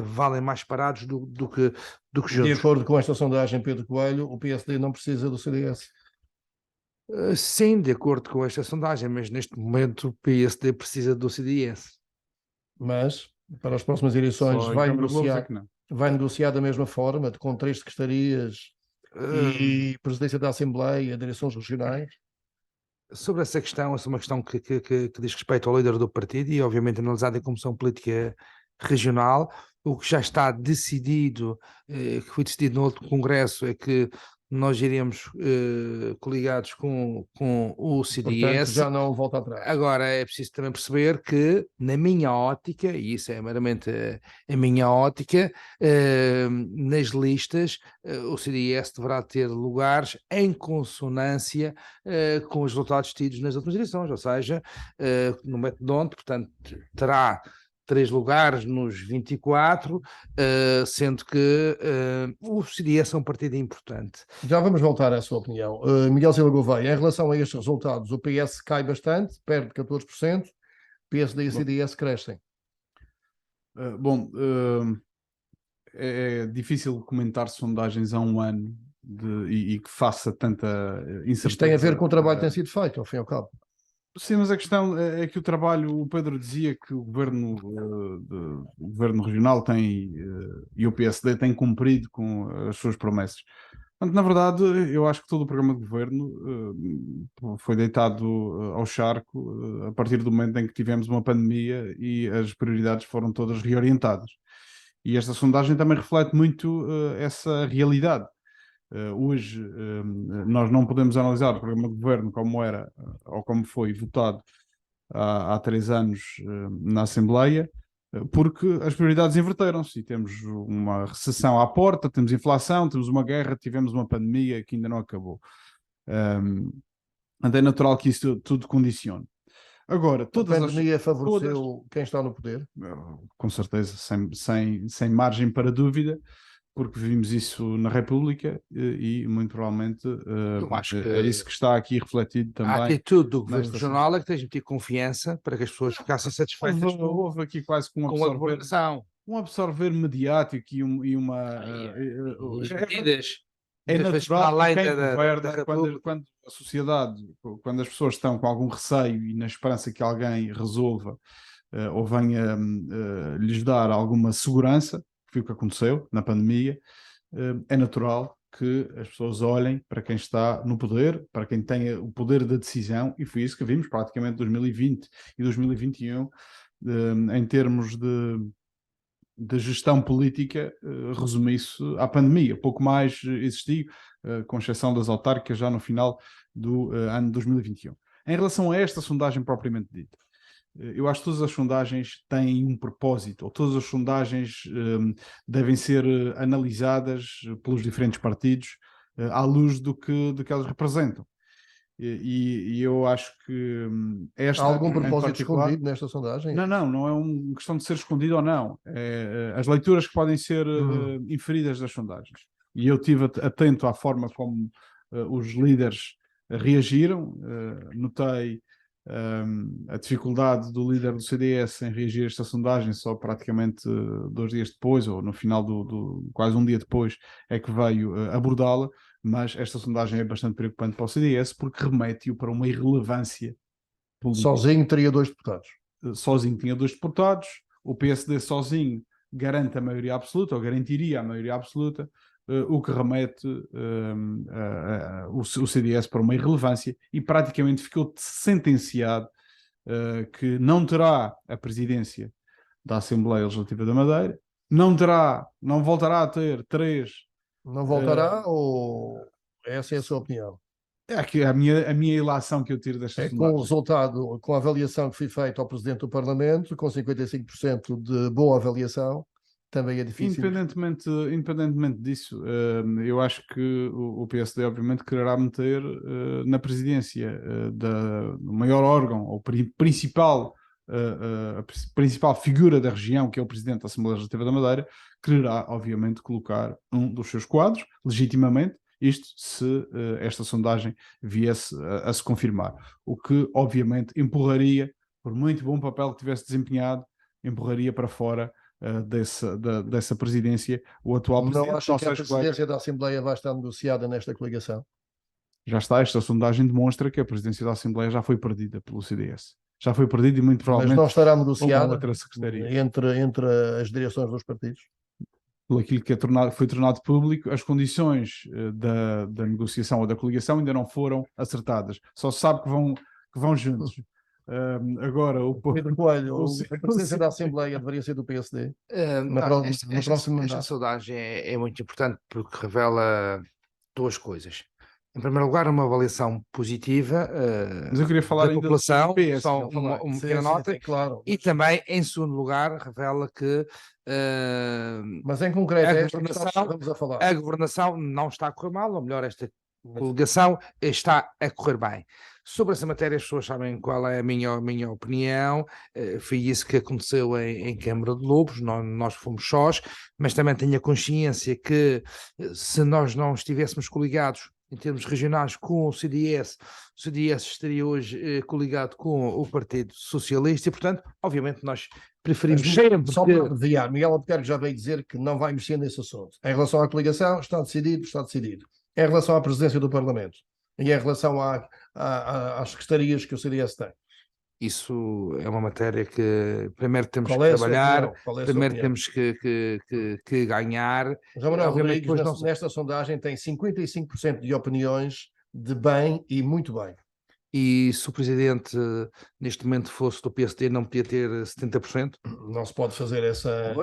B: valem mais parados do que juntos.
A: De acordo com esta sondagem, Pedro Coelho, o PSD não precisa do CDS.
B: Sim, de acordo com esta sondagem, mas neste momento o PSD precisa do CDS.
A: Mas, para as próximas eleições,
C: Só em Câmara de Lobos é que não.
A: vai negociar da mesma forma, com 3 secretarias e presidência da Assembleia, direções regionais?
B: Sobre essa questão é uma questão que diz respeito ao líder do partido e, obviamente, analisada em comissão política regional. O que já está decidido, que foi decidido no outro congresso, é que nós iremos coligados com o CDS.
A: Portanto, já não volta atrás.
B: Agora, é preciso também perceber que, na minha ótica, e isso é meramente a minha ótica, nas listas, o CDS deverá ter lugares em consonância com os resultados tidos nas últimas eleições, ou seja, no método onde, portanto, terá 3 lugares nos 24, sendo que o CDS é um partido importante.
A: Já vamos voltar à sua opinião. Miguel Silva Gouveia, em relação a estes resultados, o PS cai bastante, perde 14%, PSD e CDS crescem.
C: É difícil comentar sondagens há um ano e que faça tanta incerteza.
A: Isto tem a ver com o trabalho que tem sido feito, ao fim e ao cabo.
C: Sim, mas a questão é que o trabalho, o Pedro dizia que o governo regional tem e o PSD tem cumprido com as suas promessas. Portanto, na verdade, eu acho que todo o programa de governo foi deitado ao charco a partir do momento em que tivemos uma pandemia e as prioridades foram todas reorientadas. E esta sondagem também reflete muito essa realidade. Hoje nós não podemos analisar o programa de governo como era ou como foi votado há 3 anos na Assembleia, porque as prioridades inverteram-se e temos uma recessão à porta, temos inflação, temos uma guerra, tivemos uma pandemia que ainda não acabou. É natural que isso tudo condicione. Agora,
A: a pandemia favoreceu quem está no poder?
C: Com certeza, sem margem para dúvida. porque vimos isso na República e muito provavelmente
B: Eu acho que
C: é isso que está aqui refletido
B: a
C: também.
B: atitude do Governo
C: nesta
B: Regional é que tens de ter confiança para que as pessoas ficassem satisfeitas
C: Houve aqui quase com
B: com a governação.
C: um absorver mediático e uma.
B: E as medidas,
C: É
B: muitas vezes para
C: natural que
B: além
C: quem
B: da
C: governa,
B: República.
C: quando a sociedade, quando as pessoas estão com algum receio e na esperança que alguém resolva ou venha lhes dar alguma segurança, que foi o que aconteceu na pandemia, é natural que as pessoas olhem para quem está no poder, para quem tem o poder da decisão, e foi isso que vimos praticamente 2020 e 2021, em termos de gestão política, resume-se à pandemia. Pouco mais existiu, com exceção das autárquicas, já no final do ano de 2021. Em relação a esta sondagem propriamente dita, eu acho que todas as sondagens têm um propósito, ou todas as sondagens devem ser analisadas pelos diferentes partidos à luz do que elas representam. E eu acho que esta.
A: Há algum
C: em
A: propósito
C: particular,
A: escondido nesta sondagem?
C: não é uma questão de ser escondido ou não. É as leituras que podem ser inferidas das sondagens. E eu estive atento à forma como os líderes reagiram. Notei a dificuldade do líder do CDS em reagir a esta sondagem só praticamente 2 dias depois, ou no final quase um dia depois, é que veio abordá-la. Mas esta sondagem é bastante preocupante para o CDS porque remete-o para uma irrelevância política.
A: Sozinho teria 2 deputados.
C: Sozinho tinha 2 deputados, o PSD sozinho garante a maioria absoluta, ou garantiria a maioria absoluta, o que remete o CDS para uma irrelevância e praticamente ficou sentenciado que não terá a presidência da Assembleia Legislativa da Madeira, não voltará a ter 3.
A: Não voltará ou essa é a sua opinião?
C: É aqui a minha ilação que eu tiro desta
A: É com o
C: sondagem.
A: resultado, com a avaliação que foi feita ao Presidente do Parlamento, com 55% de boa avaliação, também é difícil.
C: Independentemente disso, eu acho que o PSD obviamente quererá meter na presidência do maior órgão, ou principal, a principal figura da região, que é o Presidente da Assembleia Legislativa da Madeira, quererá obviamente colocar um dos seus quadros, legitimamente, isto se esta sondagem viesse a se confirmar. O que obviamente empurraria, por muito bom papel que tivesse desempenhado, empurraria para fora dessa presidência o atual presidente.
A: Não acha que a presidência da Assembleia vai estar negociada nesta coligação?
C: Já está, esta sondagem demonstra que a presidência da Assembleia já foi perdida pelo CDS. Já foi perdida e muito provavelmente
A: Mas não estará negociada
C: outra secretaria.
A: entre as direções dos partidos?
C: Por aquilo que foi tornado público, as condições da negociação ou da coligação ainda não foram acertadas. Só se sabe que vão juntos. Agora, o
A: Pedro Coelho, a presidência da Assembleia deveria ser do PSD?
B: Esta sondagem é muito importante porque revela 2 coisas. Em primeiro lugar, uma avaliação positiva
C: mas eu queria falar
B: da população,
C: PS,
B: só uma pequena nota,
A: claro.
B: e também, em segundo lugar, revela que
A: mas em concreto,
B: a governação não está a correr mal, ou melhor, esta coligação está a correr bem. Sobre essa matéria, as pessoas sabem qual é a minha opinião. Foi isso que aconteceu em Câmara de Lobos, nós fomos sós, mas também tenho a consciência que se nós não estivéssemos coligados em termos regionais com o CDS estaria hoje coligado com o Partido Socialista e, portanto, obviamente nós preferimos sempre...
A: Só para abreviar, Miguel Albuquerque já veio dizer que não vai mexer nesse assunto. Em relação à coligação, está decidido. Em relação à presidência do Parlamento e em relação às secretarias que o CDS tem.
B: Isso é uma matéria que primeiro temos que
A: trabalhar,
B: primeiro temos que ganhar.
A: Manuel Rodrigues, nesta sondagem, tem 55% de opiniões de bem e muito bem.
B: E se o presidente neste momento fosse do PSD, não podia ter 70%?
A: Não se pode fazer essa...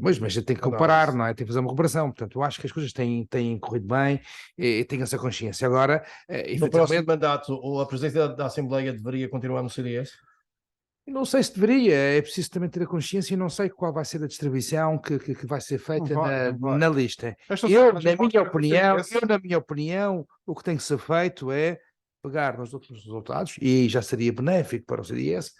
B: Mas a gente tem que comparar, não é? Tem que fazer uma comparação. Portanto, eu acho que as coisas têm corrido bem e tenho essa consciência. Agora,
A: no próximo mandato, a presidência da Assembleia deveria continuar no CDS?
B: Não sei se deveria, é preciso também ter a consciência e não sei qual vai ser a distribuição que vai ser feita na lista. Na minha opinião, o que tem que ser feito é pegar nos últimos resultados, e já seria benéfico para o CDS,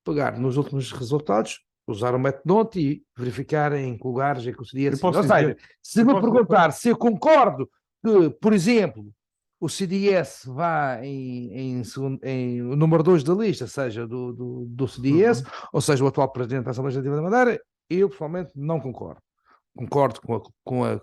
B: pegar nos últimos resultados, usar o método D'Hondt e verificar em que lugares é que o CDS...
C: Eu posso
B: Ou seja,
C: dizer-
B: se me
C: posso-
B: perguntar se eu concordo que, por exemplo, o CDS vá em o número 2 da lista, seja do CDS, ou seja, o atual presidente da Assembleia Legislativa da Madeira, eu pessoalmente não concordo. Concordo com a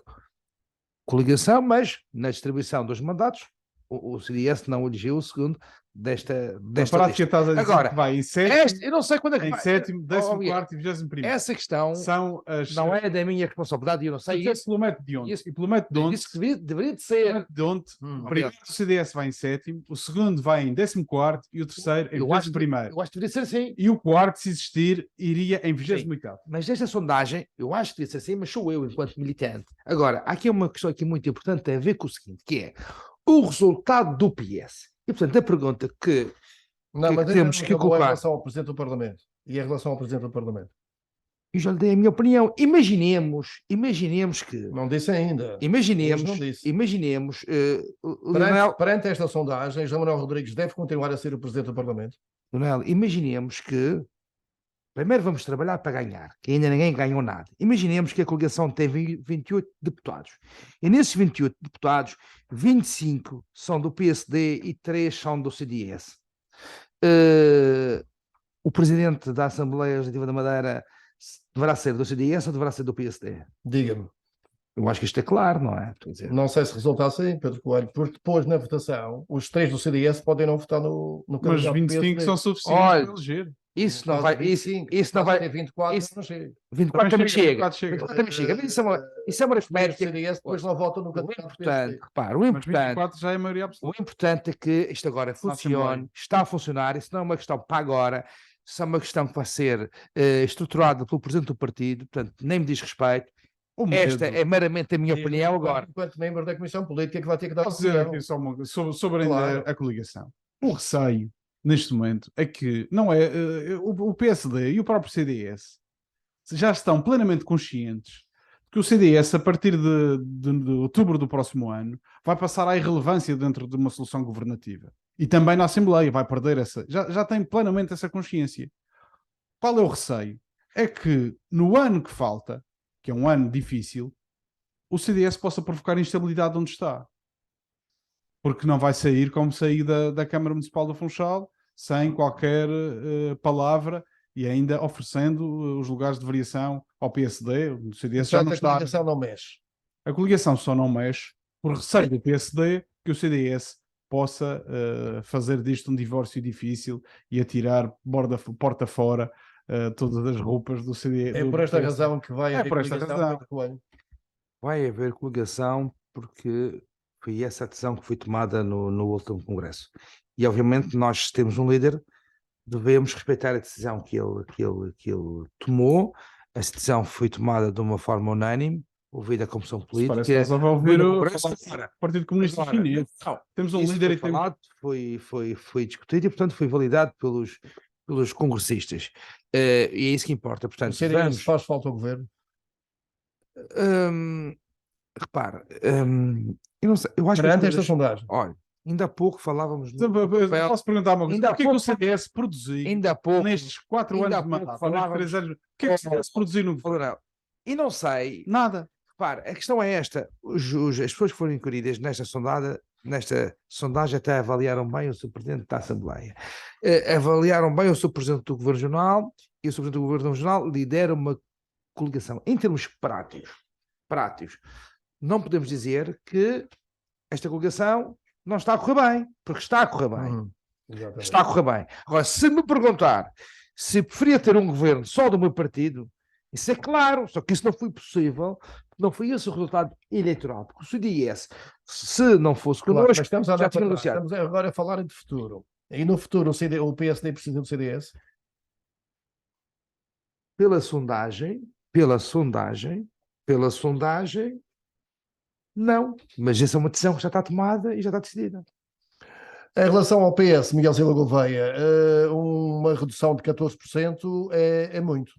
B: coligação, mas na distribuição dos mandatos, o CDS não elegeu o segundo desta
C: Na prática
B: lista.
C: estás a dizer
B: Agora,
C: que vai em sétimo,
B: eu não sei quando é que
C: em
B: vai.
C: sétimo,
B: Ó,
C: 14º e 21º.
B: essa questão
C: São as...
B: não é da minha responsabilidade e eu não sei
C: Isso
B: isso.
C: pelo método de ontem.
B: Isso-
C: E pelo método de ontem,
B: Isso que deveria de ser.
C: o primeiro do CDS vai em sétimo, o segundo vai em 14º e o terceiro em
B: Eu acho,
C: 21º.
B: eu acho que deveria ser assim.
C: E o quarto, se existir, iria em 28º.
B: Mas nesta sondagem, eu acho que devia ser assim, mas sou eu enquanto militante. Agora, há aqui uma questão aqui muito importante, tem a ver com o seguinte, que é o resultado do PS. E, portanto, a pergunta que
A: Não,
B: que
A: mas
B: temos que
A: em
B: colocar.
A: relação ao Presidente do Parlamento. E em relação ao Presidente do Parlamento.
B: eu já lhe dei a minha opinião. Imaginemos que...
A: Não disse ainda. Hoje
B: Imaginemos,
A: não disse.
B: imaginemos, Leonel,
A: Perante esta sondagem, João Manuel Rodrigues deve continuar a ser o Presidente do Parlamento.
B: Leonel, imaginemos que primeiro vamos trabalhar para ganhar, que ainda ninguém ganhou nada. Imaginemos que a coligação tem 28 deputados. E nesses 28 deputados, 25 são do PSD e 3 são do CDS. O presidente da Assembleia Legislativa da Madeira deverá ser do CDS ou deverá ser do PSD?
A: Diga-me.
B: Eu acho que isto é claro, não é? Estou a dizer.
A: Não sei se resulta assim, Pedro Coelho, porque depois na votação, os 3 do CDS podem não votar no
C: Mas
A: candidato do
C: 25
A: PSD.
C: são suficientes
B: Olha,
C: para eleger.
B: isso
A: No
B: não
A: caso
B: vai.
A: de
B: Isso
A: 25,
B: não
A: caso
B: vai.
A: de 24
B: isso-
A: não chega.
B: 24 também chega.
C: 24 chega.
B: 24 também chega. Mas isso é uma
A: Os 3 do
B: aritmética.
A: CDS depois não votam no
B: O
A: candidato do
B: importante,
A: PSD.
B: repara,
C: Mas 24 já é a maioria
B: o
C: absoluta.
B: importante é que isto agora funcione,
C: Assembleia.
B: está a funcionar, isso não é uma questão para agora, isso é uma questão que vai ser estruturada pelo Presidente do Partido, portanto, nem me diz respeito.
C: O
B: Esta
C: medo.
B: é meramente a minha opinião agora.
A: Enquanto membro da Comissão Política, que vai ter que dar
C: Posso dizer
A: opinião.
C: aqui só uma coisa sobre
A: Claro.
C: a coligação. O receio, neste momento, é que não é o PSD e o próprio CDS já estão plenamente conscientes que o CDS, a partir de outubro do próximo ano, vai passar à irrelevância dentro de uma solução governativa. E também na Assembleia vai perder essa... Já tem plenamente essa consciência. Qual é o receio? É que no ano que falta, que é um ano difícil, o CDS possa provocar instabilidade onde está. Porque não vai sair como sair da Câmara Municipal do Funchal, sem qualquer palavra e ainda oferecendo os lugares de variação ao PSD. O CDS já não
A: Portanto, a
C: está.
A: coligação não mexe.
C: A coligação só não mexe por receio do PSD que o CDS possa fazer disto um divórcio difícil e atirar porta fora todas as roupas do CDS.
A: É por esta razão que vai
C: É
A: haver
C: por esta
A: coligação,
C: razão.
A: Pedro Coelho.
B: Vai haver coligação porque foi essa a decisão que foi tomada no último Congresso. E, obviamente, nós temos um líder, devemos respeitar a decisão que ele tomou. A decisão foi tomada de uma forma unânime, ouvida a Comissão Política.
C: Parece que estás a ouvir o
B: Agora,
C: Partido Comunista
B: agora,
C: Chinês.
B: não,
C: Temos um
B: isso
C: líder
B: foi
C: e temos...
B: falado, foi discutido e, portanto, foi validado pelos congressistas. E é isso que importa.
A: O
B: Portanto,
A: CDS
B: vamos...
A: faz falta ao governo.
B: repare, eu não sei, eu acho que as
A: Perante esta
B: coisas...
A: sondagem.
B: Olha, ainda há pouco falávamos...
C: Posso perguntar uma coisa?
B: Ainda há
C: O que é que o
B: pouco-
C: CDS produziu
B: Ainda há pouco...
C: nestes 4
B: ainda
C: anos
B: há
C: de
B: pouco
C: mandato?
B: falávamos-
C: Nestes 3 anos? O que é que o CDS produziu no governo?
B: Não. E não sei...
C: Nada.
B: Repare, a questão é esta. As pessoas que foram inquiridas nesta sondagem até avaliaram bem o seu Presidente da Assembleia. Avaliaram bem o seu Presidente do Governo Regional e o seu Presidente do Governo Regional lidera uma coligação. Em termos práticos, não podemos dizer que esta coligação não está a correr bem, porque está a correr bem.
A: Exatamente.
B: Está a correr bem. Agora, se me perguntar se preferia ter um governo só do meu partido, isso é claro, só que isso não foi possível, não foi esse o resultado eleitoral, porque o CDS, se não fosse
A: Claro,
B: connosco,
A: mas estamos a
B: já
A: olhar
B: tinha
A: para trás.
B: negociado.
A: Estamos agora a falar de futuro. E no futuro o PSD precisa do CDS?
B: Pela sondagem, não. Mas essa é uma decisão que já está tomada e já está decidida.
A: Em relação ao PS, Miguel Silva Gouveia, uma redução de 14% é muito.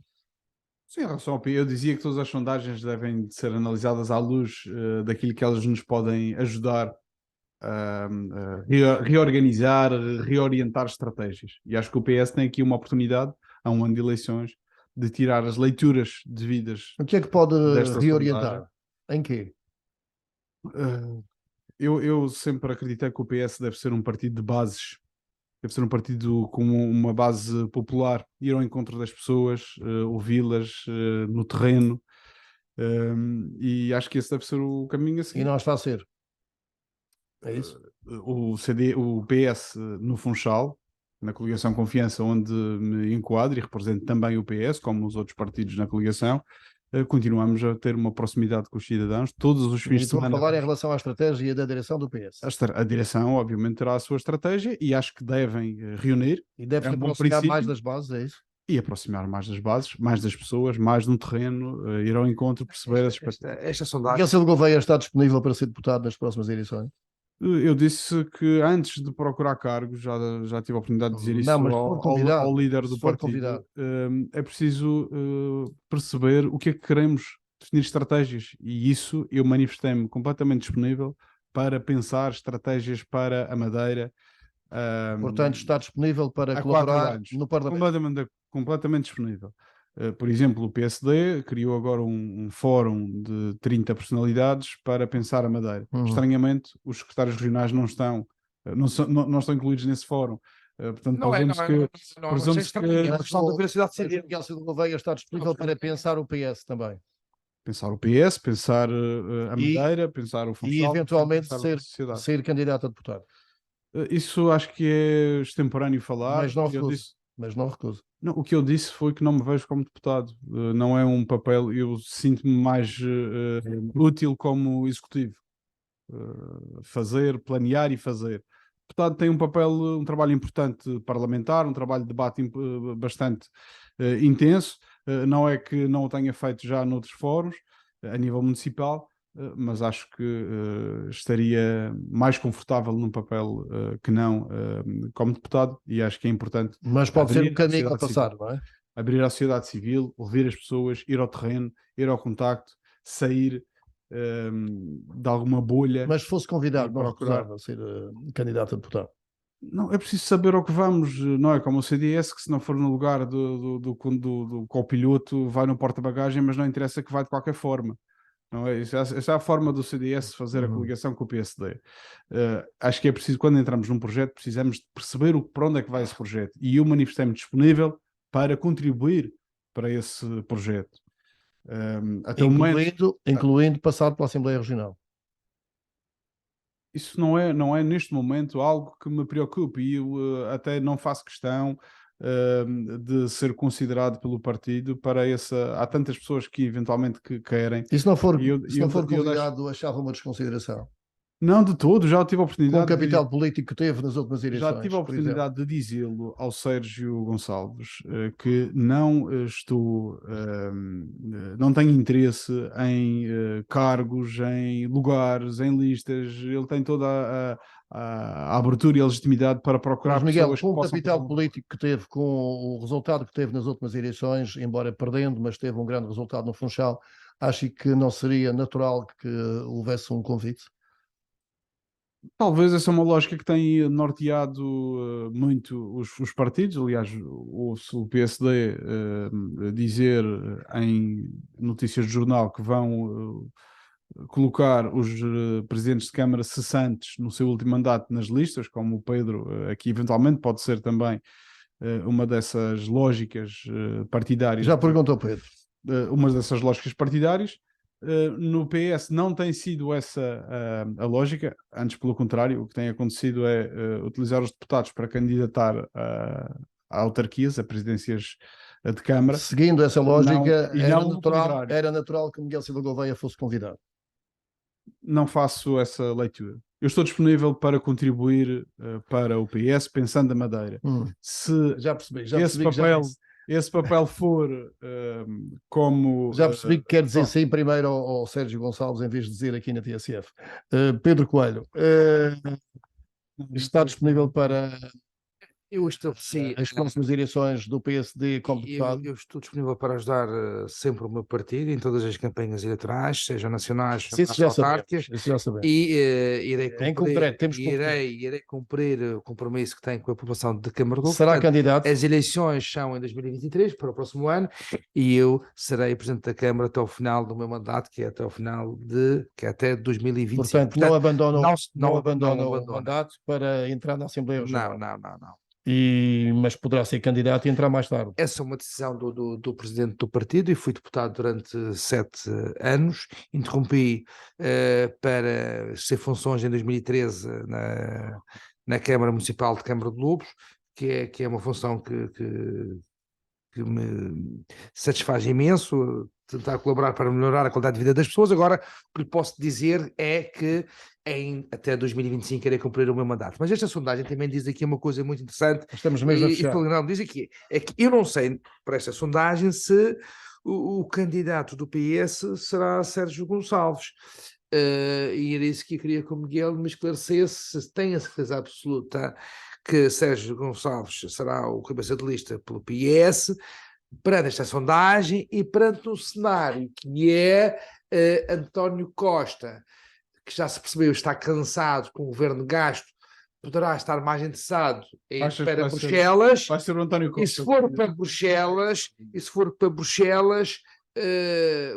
C: Sim, em relação ao PI, eu dizia que todas as sondagens devem de ser analisadas à luz daquilo que elas nos podem ajudar a reorganizar, reorientar estratégias. E acho que o PS tem aqui uma oportunidade, há um ano de eleições, de tirar as leituras devidas
A: O que é que pode
C: desta
A: reorientar?
C: sondagem.
A: Em quê?
C: Eu sempre acreditei que o PS deve ser um partido de bases, deve ser um partido com uma base popular, ir ao encontro das pessoas, ouvi-las no terreno, e acho que esse deve ser o caminho a
A: E
C: seguir.
A: não está a ser. É isso?
C: O PS no Funchal, na coligação Confiança, onde me enquadro e represento também o PS, como os outros partidos na coligação, continuamos a ter uma proximidade com os cidadãos. Todos os
A: E
C: fins de
A: estou a
C: semana.
A: falar em relação à estratégia da direção do PS.
C: A direção, obviamente, terá a sua estratégia e acho que devem reunir.
A: E deve-se
C: É um bom
A: aproximar mais
C: princípio.
A: das bases, é isso?
C: E aproximar mais das bases, mais das pessoas, mais no terreno, ir ao encontro, perceber as expectativas.
B: Esta sondagem.
A: Miguel Silva Gouveia está disponível para ser deputado nas próximas eleições?
C: Eu disse que antes de procurar cargos, já tive a oportunidade de dizer
A: Não,
C: isso
A: mas se for convidado,
C: ao líder
A: se
C: do
A: for
C: partido.
A: convidado.
C: É preciso perceber o que é que queremos, definir estratégias, e isso eu manifestei-me completamente disponível para pensar estratégias para a Madeira.
A: Portanto, está disponível para
C: há 4
A: colaborar
C: anos.
A: no Parlamento.
C: Completamente disponível. Por exemplo, o PSD criou agora um fórum de 30 personalidades para pensar a Madeira. Estranhamente, os secretários regionais não estão incluídos nesse fórum. Portanto, presumos que
B: É uma questão da veracidade civil.
A: Miguel Silva Gouveia está disponível para pensar o PS também.
C: pensar o PS, pensar a Madeira, pensar o
A: E
C: Funchal,
A: eventualmente
C: pensar a sociedade.
A: ser candidato a deputado.
C: Isso acho que é extemporâneo falar.
A: Mas não
C: Eu
A: recuso.
C: disse-
A: Mas não recuso.
C: Não, o que eu disse foi que não me vejo como deputado. Não é um papel, eu sinto-me mais útil como executivo. Fazer, planear e fazer. Deputado tem um trabalho importante parlamentar, um trabalho de debate bastante intenso. Não é que não o tenha feito já noutros fóruns, a nível municipal, mas acho que estaria mais confortável num papel que não como deputado, e acho que é importante
A: Mas pode ser um
C: abrir a
A: caminho a
C: sociedade
A: passar,
C: civil.
A: não é?
C: Abrir à sociedade civil, ouvir as pessoas, ir ao terreno, ir ao contacto, sair de alguma bolha.
A: Mas se fosse convidado,
C: E
A: não
C: procurar.
A: recusava ser candidato a deputado.
C: Não, é preciso saber ao que vamos, não é como o CDS, que se não for no lugar do copiloto vai no porta-bagagem, mas não interessa que vai de qualquer forma. Não é? Essa é a forma do CDS fazer a coligação com o PSD. Acho que é preciso, quando entramos num projeto, precisamos de perceber para onde é que vai esse projeto. E eu manifestei-me disponível para contribuir para esse projeto. Até o momento,
A: Incluindo passar pela Assembleia Regional.
C: isso não é neste momento algo que me preocupe, e eu até não faço questão de ser considerado pelo partido para essa. Há tantas pessoas que eventualmente que querem.
A: E se não for,
C: eu
A: convidado, achava uma desconsideração.
C: Não de todo, já tive a
A: Com o
C: oportunidade
A: capital político que teve nas últimas eleições.
C: Já tive a oportunidade de dizê-lo ao Sérgio Gonçalves, que não não tenho interesse em cargos, em lugares, em listas. Ele tem toda a abertura e a legitimidade para procurar
A: Mas, Miguel,
C: pessoas
A: com
C: que
A: o
C: possam
A: capital
C: fazer
A: político que teve, com o resultado que teve nas últimas eleições, embora perdendo, mas teve um grande resultado no Funchal, acho que não seria natural que houvesse um convite?
C: Talvez essa é uma lógica que tem norteado muito os partidos. Aliás, ouço o PSD dizer em notícias de jornal que vão colocar os presidentes de Câmara cessantes no seu último mandato nas listas, como o Pedro, aqui eventualmente pode ser também uma dessas lógicas partidárias.
A: Já perguntou, Pedro.
C: Uma dessas lógicas partidárias. No PS não tem sido essa a lógica, antes pelo contrário, o que tem acontecido é utilizar os deputados para candidatar a autarquias, a presidências de Câmara.
A: Seguindo essa lógica,
C: não
A: era natural que Miguel Silva Gouveia fosse convidado.
C: Não faço essa leitura. Eu estou disponível para contribuir para o PS, pensando a Madeira. Se
A: já percebi
C: esse papel for como...
A: Já percebi que quer dizer sim primeiro ao Sérgio Gonçalves em vez de dizer aqui na TSF. Pedro Coelho, está disponível para
B: Eu estabeleci,
A: as próximas eleições do PSD como deputado?
B: eu estou disponível para ajudar sempre o meu partido em todas as campanhas eleitorais, sejam nacionais,
A: Sim, isso
B: sejam
A: já sabemos.
B: autárquicas,
A: Isso já sabemos.
B: e irei cumprir,
A: Em concreto, temos que
B: irei cumprir o compromisso que tenho com a população de Câmara de Loures.
A: Será
B: Portanto,
A: candidato?
B: as eleições são em 2023, para o próximo ano, e eu serei Presidente da Câmara até o final do meu mandato, que é até o final que é até 2025.
A: Portanto, não abandona
B: não
A: o
B: abandona.
A: mandato para entrar na Assembleia Regional.
B: Não.
A: Mas poderá ser candidato e entrar mais tarde.
B: Essa é uma decisão do presidente do partido e fui deputado durante 7 anos. Interrompi para ser funções em 2013 na Câmara Municipal de Câmara de Lobos, que é uma função que me satisfaz imenso, tentar colaborar para melhorar a qualidade de vida das pessoas. Agora, o que lhe posso dizer é que até 2025 irei cumprir o meu mandato. Mas esta sondagem também diz aqui uma coisa muito interessante.
A: Estamos mesmo a fechar.
B: Não, diz aqui, é que eu não sei, para esta sondagem, se o candidato do PS será Sérgio Gonçalves. E era isso que eu queria que o Miguel me esclarecesse, se tem a certeza absoluta que Sérgio Gonçalves será o cabeça de lista pelo PS, perante esta sondagem e perante um cenário que é António Costa, que já se percebeu está cansado com o governo de gasto, poderá estar mais interessado em ir para Bruxelas.
C: Vai ser o António Costa.
B: E se for para Bruxelas,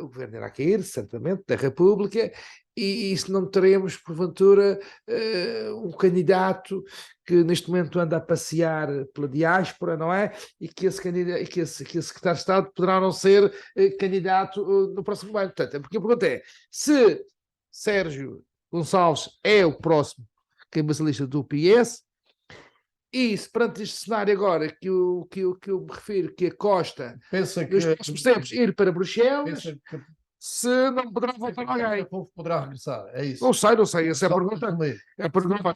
B: o governo irá cair, certamente, da República, e se não teremos, porventura, um candidato que neste momento anda a passear pela diáspora, não é? E que esse secretário de Estado poderá não ser candidato no próximo ano. Portanto, porque a pergunta é, se Sérgio Gonçalves é o próximo cabeça-lista do PS, e se perante este cenário agora que eu me refiro, que a Costa
A: Pensa que
B: nos próximos tempos ir para Bruxelas, se não poderá voltar alguém.
A: O povo poderá regressar, é isso.
B: Não sei, essa é a pergunta. É a pergunta.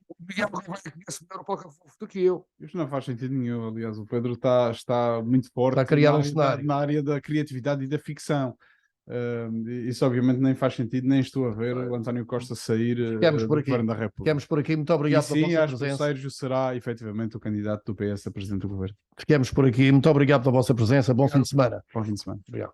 B: O Miguel conhece melhor o Palcafofo do que eu.
C: Isto não faz sentido nenhum, aliás, o Pedro está muito forte
A: Está a criar um cenário
C: na área da criatividade e da ficção. Isso obviamente nem faz sentido, nem estou a ver o António Costa sair do Governo da República.
A: Ficamos por aqui, muito obrigado pela vossa
C: acho
A: presença.
C: Que o Sérgio será efetivamente o candidato do PS a Presidente do Governo.
A: Ficamos por aqui, muito obrigado pela vossa presença, bom fim de semana.
C: Bom fim de semana.
A: Obrigado.